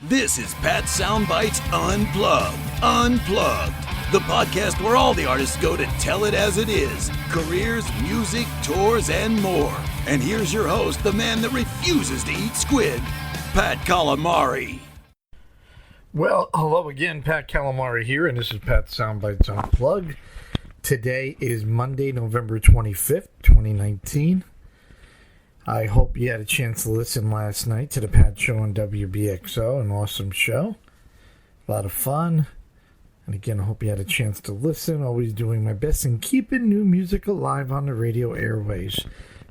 This is Pat Soundbites Unplugged. Unplugged. The podcast where all the artists go to tell it as it is. Careers, music, tours, and more. And here's your host, the man that refuses to eat squid, Pat Calamari. Well, hello again, Pat Calamari here, and this is Pat Soundbites Unplugged. Today is Monday, November 25th, 2019. I hope you had a chance to listen last night to the Pat Show on WBXO, an awesome show. A lot of fun. And again, I hope you had a chance to listen. Always doing my best in keeping new music alive on the radio airways,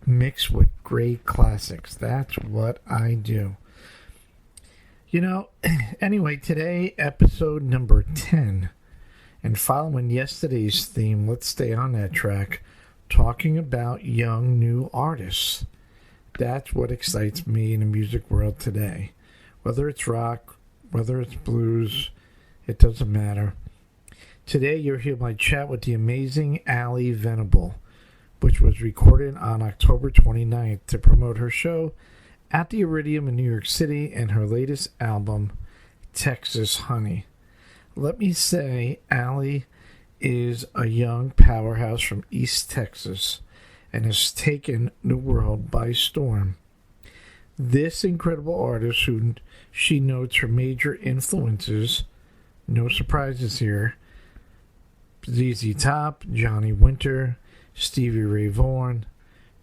mixed with great classics. That's what I do. You know, anyway, today, episode number 10. And following yesterday's theme, let's stay on that track, talking about young new artists. That's what excites me in the music world today. Whether it's rock, whether it's blues, it doesn't matter. Today you'll hear my chat with the amazing Allie Venable, which was recorded on October 29th to promote her show at the Iridium in New York City and her latest album, Texas Honey. Let me say, Allie is a young powerhouse from East Texas and has taken the world by storm. This incredible artist, who she notes her major influences, no surprises here, ZZ Top, Johnny Winter, Stevie Ray Vaughan,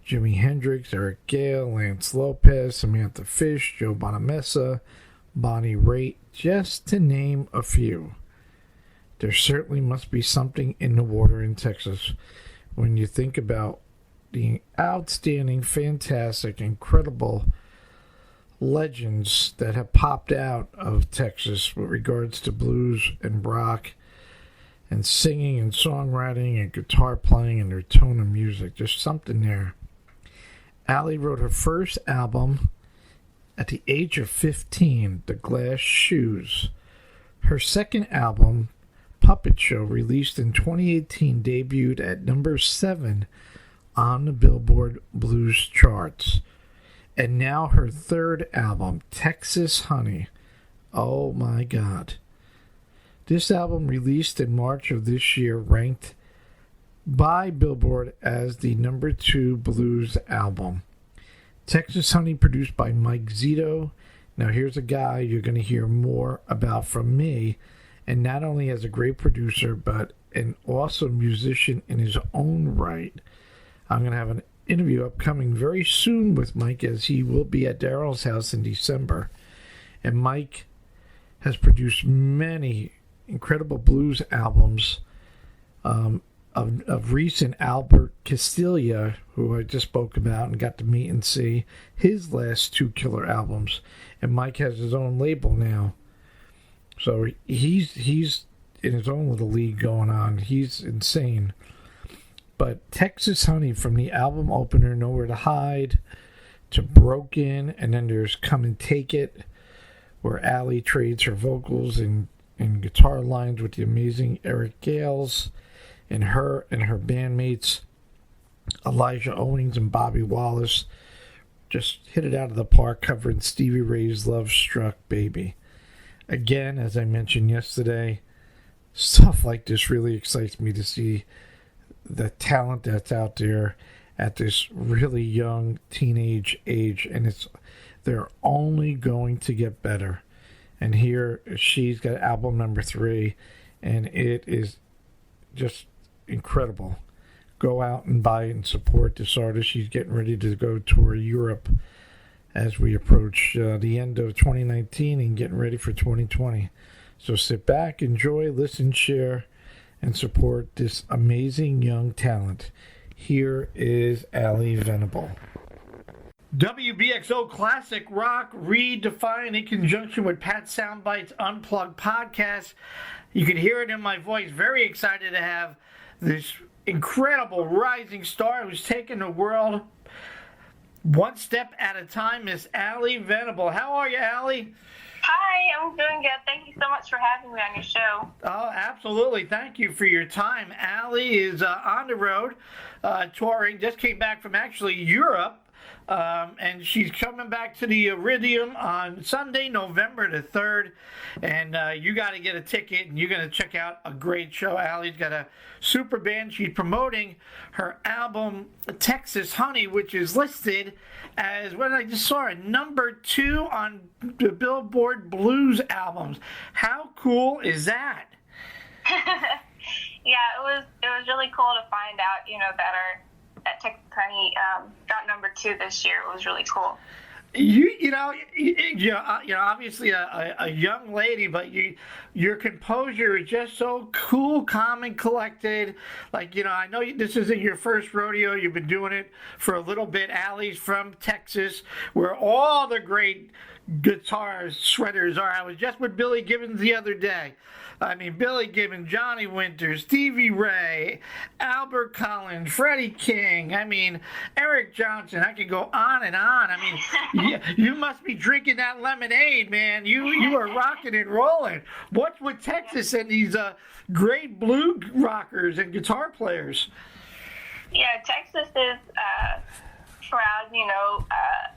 Jimi Hendrix, Eric Gale, Lance Lopez, Samantha Fish, Joe Bonamessa, Bonnie Raitt, just to name a few. There certainly must be something in the water in Texas when you think about the outstanding, fantastic, incredible legends that have popped out of Texas with regards to blues and rock and singing and songwriting and guitar playing and their tone of music. There's something there. Allie wrote her first album at the age of 15, The Glass Shoes. Her second album, Puppet Show, released in 2018, debuted at number 7 on the Billboard Blues charts. And now her third album, Texas Honey. Oh my God. This album, released in March of this year, ranked by Billboard as the number 2 blues album. Texas Honey, produced by Mike Zito. Now here's a guy you're going to hear more about from me, and not only as a great producer, but an awesome musician in his own right. I'm going to have an interview upcoming very soon with Mike, as he will be at Daryl's house in December. And Mike has produced many incredible blues albums. Of recent, Albert Castiglia, who I just spoke about and got to meet and see his last 2 killer albums. And Mike has his own label now. So he's in his own little league going on. He's insane. But Texas Honey, from the album opener, Nowhere to Hide, to Broken, and then there's Come and Take It, where Allie trades her vocals and guitar lines with the amazing Eric Gales, and her bandmates, Elijah Owings and Bobby Wallace, just hit it out of the park covering Stevie Ray's Love Struck Baby. Again, as I mentioned yesterday, stuff like this really excites me to see the talent that's out there at this really young teenage age, and they're only going to get better. And here she's got album number 3, and it is just incredible. Go out and buy it and support this artist. She's getting ready to go tour Europe as we approach the end of 2019 and getting ready for 2020. So sit back, enjoy, listen, share, and support this amazing young talent. Here is Allie Venable. WBXO Classic Rock Redefined in conjunction with Pat Soundbites Unplugged podcast. You can hear it in my voice. Very excited to have this incredible rising star who's taken the world one step at a time, Miss Allie Venable. How are you, Allie? Hi, I'm doing good. Thank you so much for having me on your show. Oh, absolutely. Thank you for your time. Allie is on the road touring. Just came back from actually Europe. And she's coming back to the Iridium on Sunday, November the 3rd. And you got to get a ticket, and you're going to check out a great show. Allie's got a super band. She's promoting her album, Texas Honey, which is listed as, what I just saw, number 2 on the Billboard Blues albums. How cool is that? Yeah, it was really cool to find out, that Texas Honey got number 2 this year. It was really cool. Obviously a young lady, but your composure is just so cool, calm, and collected. Like, I know this isn't your first rodeo. You've been doing it for a little bit. Allie's from Texas, where all the great guitar shredders are. I was just with Billy Gibbons the other day. I mean, Billy Gibbons, Johnny Winter, Stevie Ray, Albert Collins, Freddie King, Eric Johnson. I could go on and on. You must be drinking that lemonade, man. You are rocking and rolling. What's with Texas and these great blues rockers and guitar players? Yeah, Texas is proud,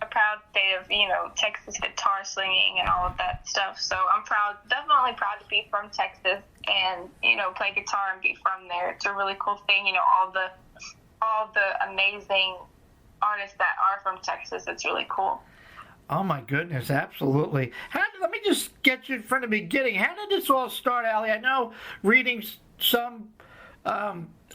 a proud state of, Texas guitar slinging and all of that stuff. So I'm definitely proud to be from Texas and, play guitar and be from there. It's a really cool thing, all the amazing artists that are from Texas. It's really cool. Oh my goodness, absolutely. Let me just get you from the beginning. How did this all start, Allie? I know reading some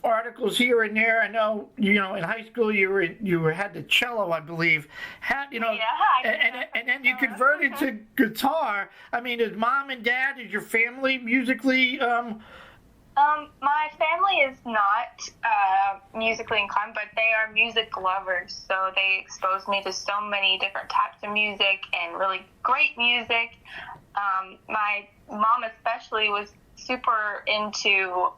articles here and there. I know, in high school you had the cello, I believe. And then you converted to guitar. Is mom and dad, is your family musically? My family is not musically inclined, but they are music lovers. So they exposed me to so many different types of music and really great music. My mom especially was super into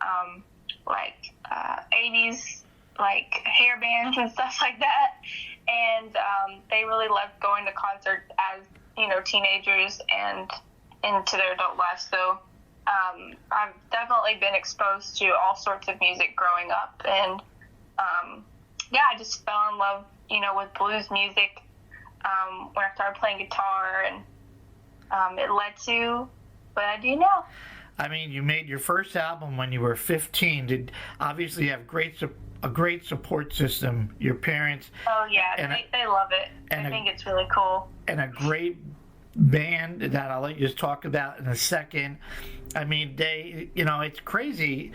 80s hair bands and stuff like that, and they really loved going to concerts as teenagers and into their adult life. So I've definitely been exposed to all sorts of music growing up, and I just fell in love with blues music when I started playing guitar, and it led to what I do now. You made your first album when you were 15. Did obviously have a great support system. Your parents. Oh yeah, they love it. I think it's really cool. And a great band that I'll let you talk about in a second. It's crazy.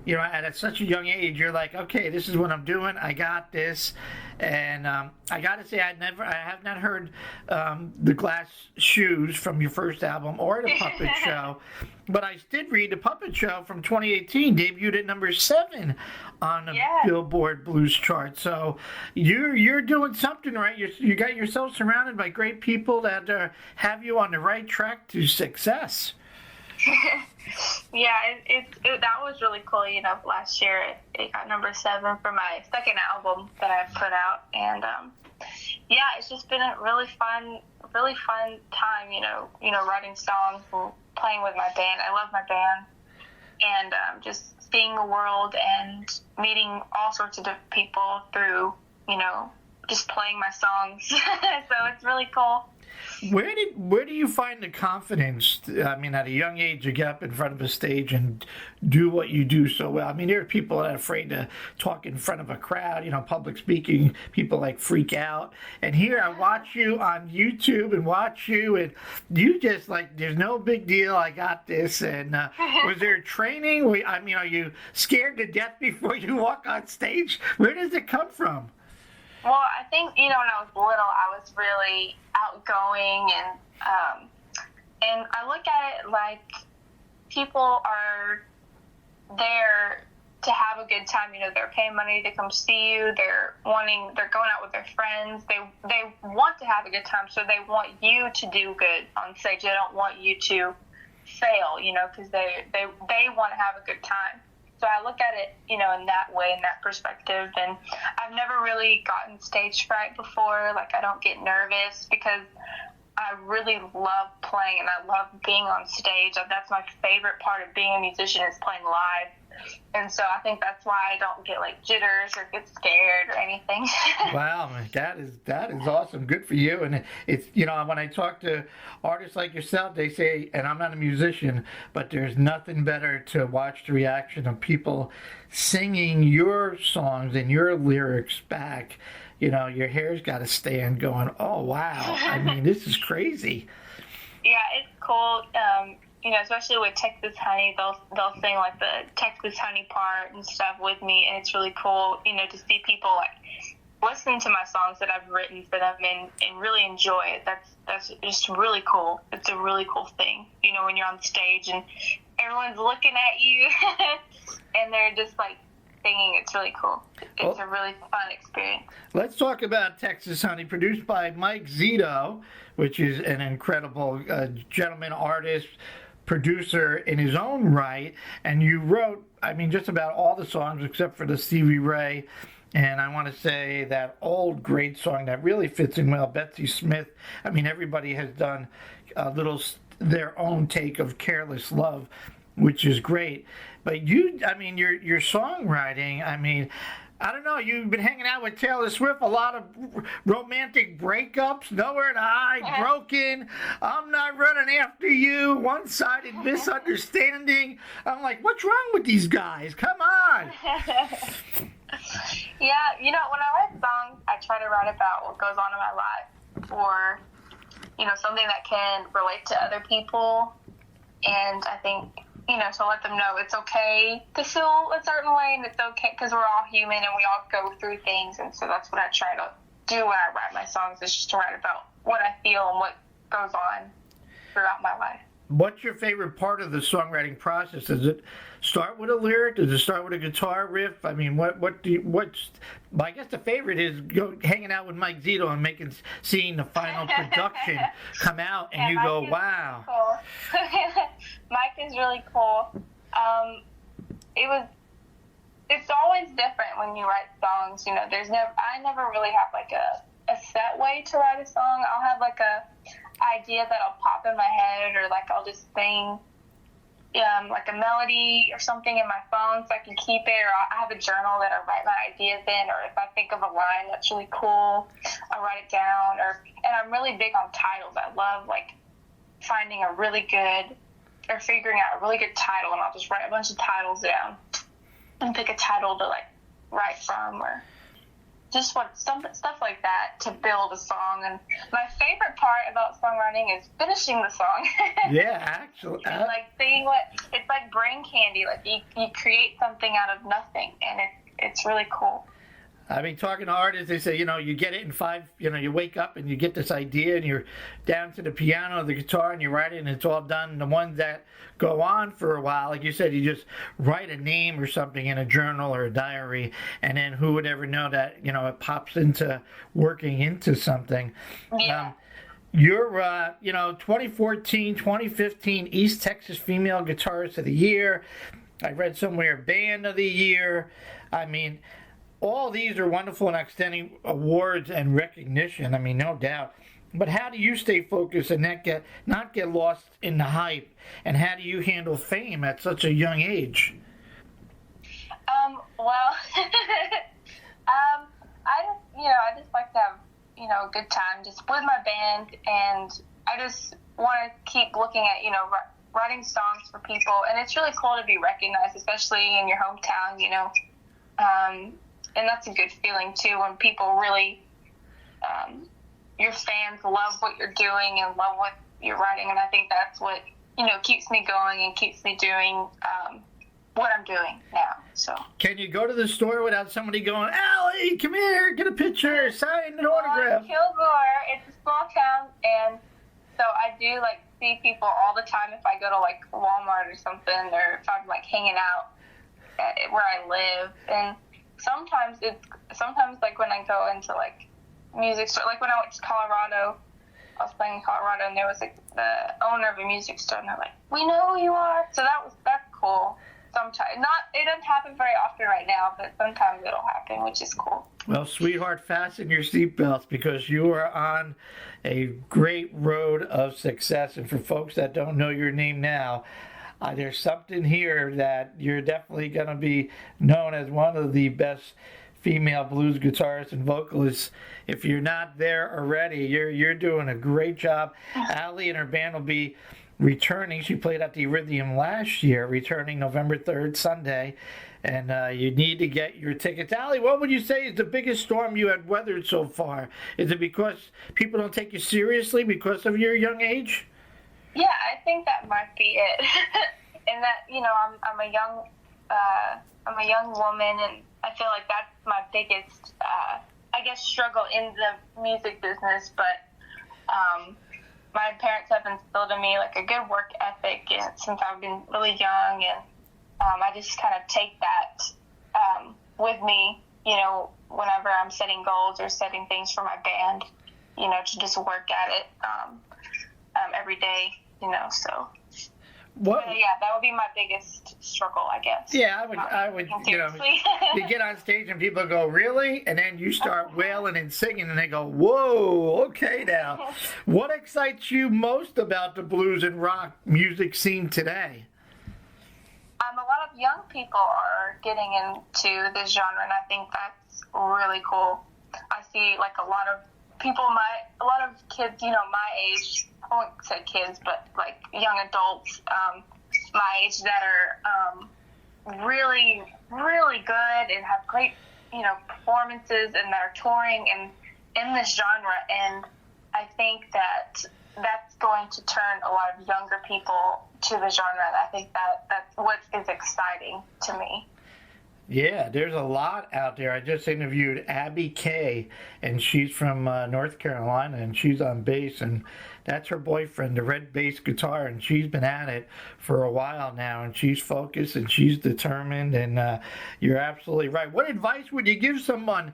At such a young age, you're like, okay, this is what I'm doing. I got this. And I got to say, I have not heard the Glass Shoes from your first album or the Puppet Show. But I did read the Puppet Show from 2018, debuted at number 7 on the Billboard Blues chart. So you're doing something right. You got yourself surrounded by great people that have you on the right track to success. Yeah, that was really cool. Last year it got number 7 for my second album that I put out, and it's just been a really fun time. Writing songs and playing with my band. I love my band, and just seeing the world and meeting all sorts of different people through just playing my songs. So it's really cool. Where do you find the confidence? At a young age, you get up in front of a stage and do what you do so well. There are people that are afraid to talk in front of a crowd. Public speaking, people freak out. And here, I watch you on YouTube and and you just there's no big deal. I got this. And was there training? Are you scared to death before you walk on stage? Where does it come from? Well, I think, when I was little, I was really outgoing, and I look at it like people are there to have a good time. They're paying money to come see you. They're going out with their friends. They want to have a good time, so they want you to do good on stage. They don't want you to fail, because they want to have a good time. So I look at it, in that way, in that perspective. And I've never really gotten stage fright before. I don't get nervous because I really love playing and I love being on stage. That's my favorite part of being a musician is playing live. And so I think that's why I don't get like jitters or get scared or anything. Wow, man, that is awesome. Good for you. And it's, you know, when I talk to artists like yourself, they say, and I'm not a musician, but there's nothing better to watch the reaction of people singing your songs and your lyrics back. You know, your hair's got to stand going, oh, wow. I mean, this is crazy. Yeah, it's cool. You know, especially with Texas Honey, they'll sing like the Texas Honey part and stuff with me, and it's really cool, you know, to see people like listen to my songs that I've written for them and really enjoy it. That's just really cool. It's a really cool thing, you know, when you're on stage and everyone's looking at you and they're just like singing. It's really cool. It's a really fun experience. Let's talk about Texas Honey, produced by Mike Zito, which is an incredible gentleman artist, producer in his own right, and you wrote, I mean, just about all the songs except for the Stevie Ray, and I want to say that old great song that really fits in well, Betsy Smith. I mean, everybody has done a little their own take of Careless Love, which is great. But you, I mean, your songwriting, I mean, I don't know, you've been hanging out with Taylor Swift, a lot of romantic breakups, Nowhere to Hide, Broken, I'm Not Running After You, One-Sided Misunderstanding. I'm like, what's wrong with these guys? Come on. Yeah, you know, when I write songs, I try to write about what goes on in my life or, you know, something that can relate to other people. And I think, you know, to let them know it's okay to feel a certain way, and it's okay because we're all human and we all go through things. And so that's what I try to do when I write my songs, is just to write about what I feel and what goes on throughout my life. What's your favorite part of the songwriting process? Does it start with a lyric? Does it start with a guitar riff? I mean, I guess the favorite is hanging out with Mike Zito and seeing the final production come out, and you go, wow. Cool. Mike is really cool. It's always different when you write songs. You know, I never really have like a set way to write a song. I'll have like a idea that'll pop in my head, or like I'll just sing like a melody or something in my phone so I can keep it, or I have a journal that I write my ideas in, or if I think of a line that's really cool, I'll write it down. And I'm really big on titles. I love like finding a really good, or figuring out a really good title, and I'll just write a bunch of titles down and pick a title to like write from, or just stuff like that to build a song. And my favorite part about songwriting is finishing the song. Yeah, actually. Like seeing it's like brain candy. Like you create something out of nothing, and it's really cool. I mean, talking to artists, they say, you know, you get it in 5, you know, you wake up and you get this idea and you're down to the piano or the guitar and you write it and it's all done. And the ones that go on for a while, like you said, you just write a name or something in a journal or a diary, and then who would ever know that, you know, it pops into working into something. Yeah. You're, you know, 2014, 2015 East Texas Female Guitarist of the Year. I read somewhere Band of the Year. I mean, all these are wonderful and outstanding awards and recognition. I mean, no doubt. But how do you stay focused and not get lost in the hype? And how do you handle fame at such a young age? Well, I just like to have, you know, a good time just with my band, and I just want to keep looking at, you know, writing songs for people, and it's really cool to be recognized, especially in your hometown, you know. And that's a good feeling, too, when people really, your fans love what you're doing and love what you're writing. And I think that's what, you know, keeps me going and keeps me doing what I'm doing now. So. Can you go to the store without somebody going, Allie, come here, get a picture, sign an autograph? Kilgore, it's a small town, and so I do, like, see people all the time if I go to, like, Walmart or something, or if I'm, like, hanging out where I live. And sometimes like when I go into like music store, like when I went to Colorado, I was playing in Colorado, and there was like the owner of a music store, and they're like, "We know who you are." So that's cool. Sometimes it doesn't happen very often right now, but sometimes it'll happen, which is cool. Well, sweetheart, fasten your seatbelts, because you are on a great road of success. And for folks that don't know your name now, there's something here that you're definitely going to be known as one of the best female blues guitarists and vocalists. If you're not there already, you're doing a great job. Allie and her band will be returning. She played at the Iridium last year, returning November 3rd, Sunday. And you need to get your tickets. Allie, what would you say is the biggest storm you had weathered so far? Is it because people don't take you seriously because of your young age? Yeah, I think that might be it. And that, I'm a young woman, and I feel like that's my biggest, struggle in the music business. But my parents have instilled in me like a good work ethic, and since I've been really young, and I just kind of take that with me, whenever I'm setting goals or setting things for my band, to just work at it every day, so. What? Yeah, that would be my biggest struggle, I guess. Yeah, I would, you get on stage and people go, really? And then you start wailing and singing and they go, whoa, okay now. What excites you most about the blues and rock music scene today? A lot of young people are getting into this genre, and I think that's really cool. I see like a lot of kids, my age, I won't say kids, but like young adults, my age that are really, really good and have great, performances, and that are touring and in this genre. And I think that that's going to turn a lot of younger people to the genre. And I think that's what is exciting to me. Yeah, there's a lot out there. I just interviewed Abby Kay, and she's from North Carolina, and she's on bass, and that's her boyfriend, the red bass guitar, and she's been at it for a while now, and she's focused, and she's determined, and you're absolutely right. What advice would you give someone,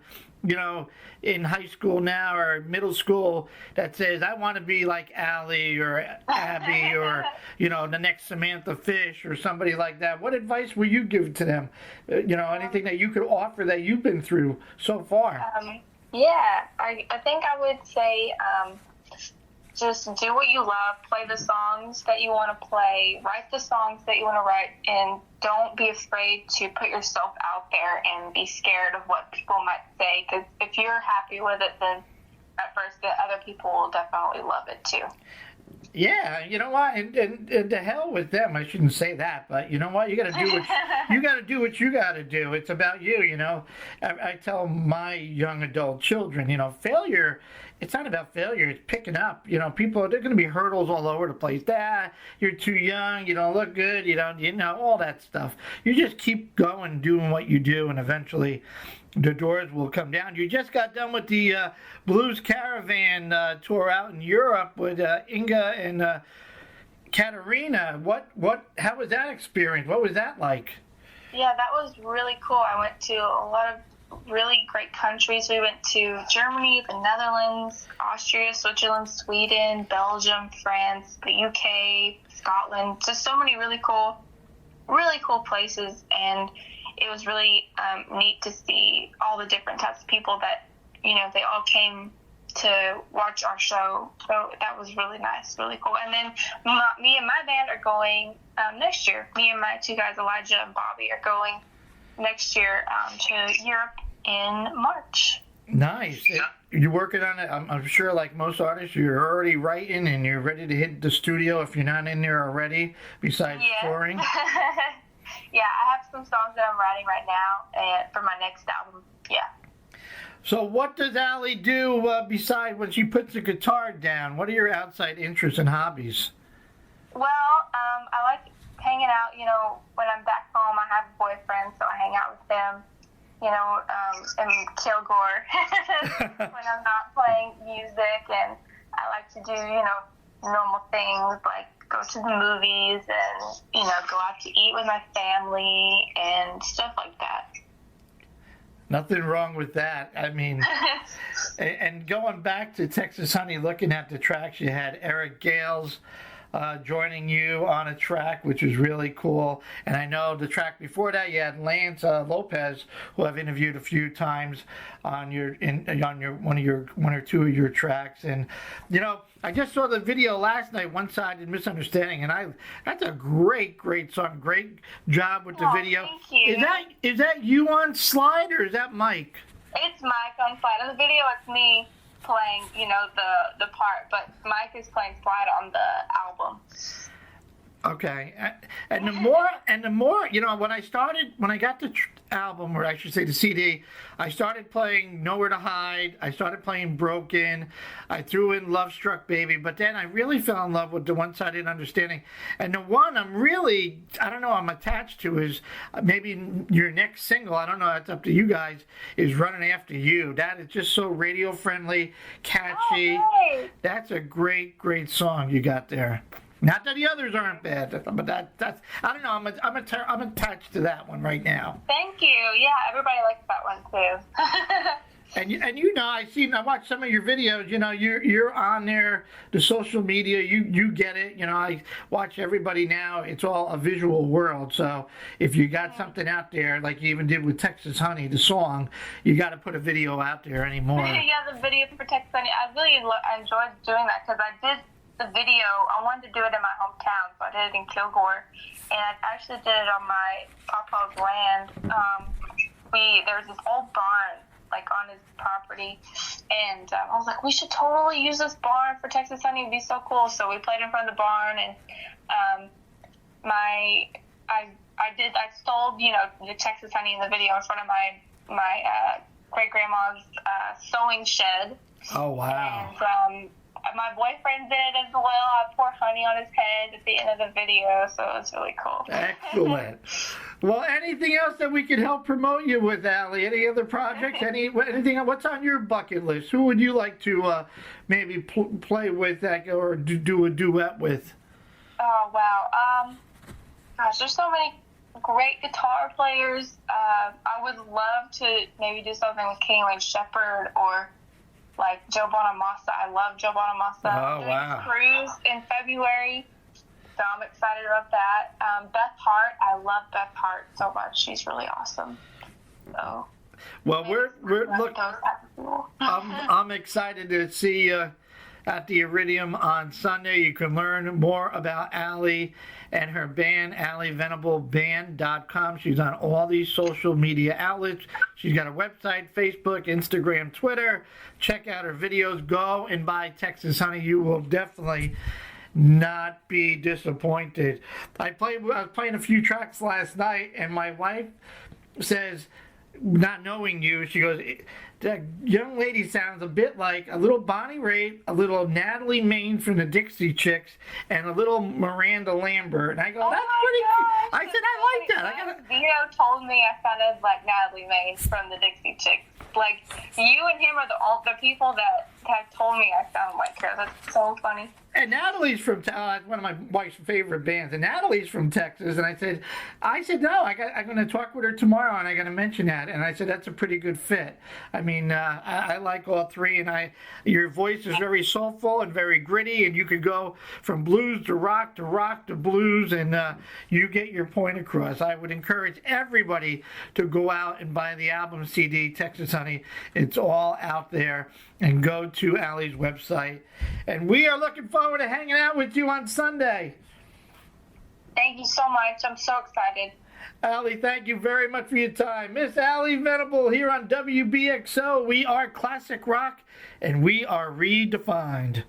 in high school now or middle school that says, I want to be like Allie or Abby or, the next Samantha Fish or somebody like that? What advice will you give to them? Anything that you could offer that you've been through so far? I think I would say just do what you love, play the songs that you want to play, write the songs that you want to write, and don't be afraid to put yourself out there and be scared of what people might say, because if you're happy with it, then at first the other people will definitely love it too. Yeah, you know what, and to hell with them. I shouldn't say that, but you know what, you got to do what you got to do. It's about you. I tell my young adult children, failure. It's not about failure. It's picking up. People, there's going to be hurdles all over the place. You're too young. You don't look good. All that stuff. You just keep going, doing what you do, and eventually the doors will come down. You just got done with the Blues Caravan tour out in Europe with Inga and Katerina. How was that experience? What was that like? Yeah, that was really cool. I went to a lot of really great countries. We went to Germany, the Netherlands, Austria, Switzerland, Sweden, Belgium, France, the UK, Scotland. Just so many really cool places, and it was really neat to see all the different types of people that, they all came to watch our show. So that was really nice, really cool. And then me and my band are going next year. Me and my two guys, Elijah and Bobby, are going next year to Europe in March. Nice. You're working on it. I'm sure, like most artists, you're already writing and you're ready to hit the studio if you're not in there already, besides touring. Yeah, I have some songs that I'm writing right now and for my next album. Yeah. So what does Allie do besides when she puts the guitar down? What are your outside interests and hobbies? Well, I like hanging out. When I'm back home, I have a boyfriend, so I hang out with him. And Kilgore when I'm not playing music, and I like to do, normal things like go to the movies and, go out to eat with my family and stuff like that. Nothing wrong with that. I mean, and going back to Texas Honey, looking at the tracks, you had Eric Gales joining you on a track, which was really cool. And I know the track before that, you had Lance Lopez, who I've interviewed a few times on one or two of your tracks. And you know, I just saw the video last night, One-Sided Misunderstanding, and that's a great song. Great job with the video. Thank you. Is that you on slide or is that Mike? It's Mike on slide. In the video, it's me playing, you know, the part, but Mike is playing slide on the album. Okay, and the more, you know, when I got the album, or I should say the CD, I started playing Nowhere to Hide, I started playing Broken, I threw in Love Struck Baby, but then I really fell in love with the One-Sided Understanding, and the one I'm attached to is maybe your next single, I don't know, that's up to you guys, is Running After You. That is just so radio friendly, catchy. Oh, That's a great song you got there. Not that the others aren't bad, but that's I don't know. I'm attached to that one right now. Thank you. Yeah, everybody likes that one too. And you know, I watched some of your videos. You know, you're on there, the social media. You get it. You know, I watch everybody now. It's all a visual world. So if you got something out there, like you even did with Texas Honey, the song, you got to put a video out there anymore. Yeah, the video for Texas Honey. I really enjoyed doing that because I did the video. I wanted to do it in my hometown, so I did it in Kilgore, and I actually did it on my papa's land. There was this old barn like on his property, and I was like, we should totally use this barn for Texas Honey. It'd be so cool. So we played in front of the barn, and I stole, you know, the Texas Honey in the video in front of my great grandma's sewing shed. Oh wow! And my boyfriend did as well. I poured honey on his head at the end of the video, so it was really cool. Excellent. Well, anything else that we could help promote you with, Allie? Any other projects? Anything? What's on your bucket list? Who would you like to maybe play with or do a duet with? Oh wow! Gosh, there's so many great guitar players. I would love to maybe do something with Kenny Wayne Shepherd or like Joe Bonamassa. I love Joe Bonamassa. Oh, wow. Cruise in February, so I'm excited about that. Beth Hart, I love Beth Hart so much. She's really awesome. So, well, I'm excited to see you at the Iridium on Sunday. You can learn more about Allie and her band, AllieVenableBand.com. She's on all these social media outlets. She's got a website, Facebook, Instagram, Twitter. Check out her videos. Go and buy Texas Honey. You will definitely not be disappointed. I was playing a few tracks last night, and my wife says, not knowing you, she goes, that young lady sounds a bit like a little Bonnie Raitt, a little Natalie Maine from the Dixie Chicks, and a little Miranda Lambert. And I go, that's pretty cool. I said, I like that. Vito told me I sounded like Natalie Maine from the Dixie Chicks. Like, you and him are the people that have told me I sound like her. That's so funny. And Natalie's from one of my wife's favorite bands, and Natalie's from Texas. And I said, no, I'm going to talk with her tomorrow, and I got to mention that. And I said, that's a pretty good fit. I mean, I like all three, and your voice is very soulful and very gritty, and you could go from blues to rock to blues, and you get your point across. I would encourage everybody to go out and buy the album CD, Texas Honey. It's all out there. And go to Allie's website. And we are looking forward to hanging out with you on Sunday. Thank you so much. I'm so excited. Allie, thank you very much for your time. Miss Allie Venable here on WBXO. We are classic rock, and we are redefined.